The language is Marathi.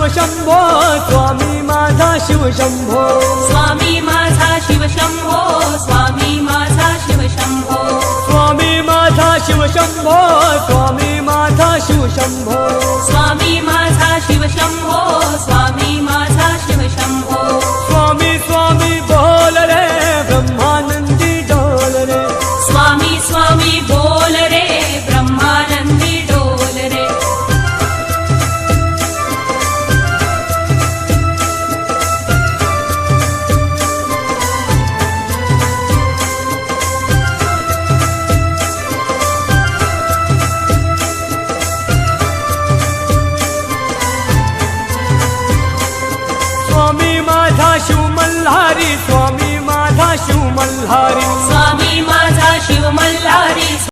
शिवशंभो स्वामी माझा शिवशंभो स्वामी माझा शिवशंभो स्वामी माझा शिवशंभो स्वामी माझा शिवशंभो स्वामी माझा शिवशंभो स्वामी माझा शिवशंभो स्वामी माझा शिवशंभो स्वामी स्वामी बोल रे ब्रह्मानंदी डोल रे स्वामी स्वामी बोल रे ब्रह्मानंदी डोल रे स्वामी माझा शिव मल्हारी स्वामी माझा शिव मल्हारी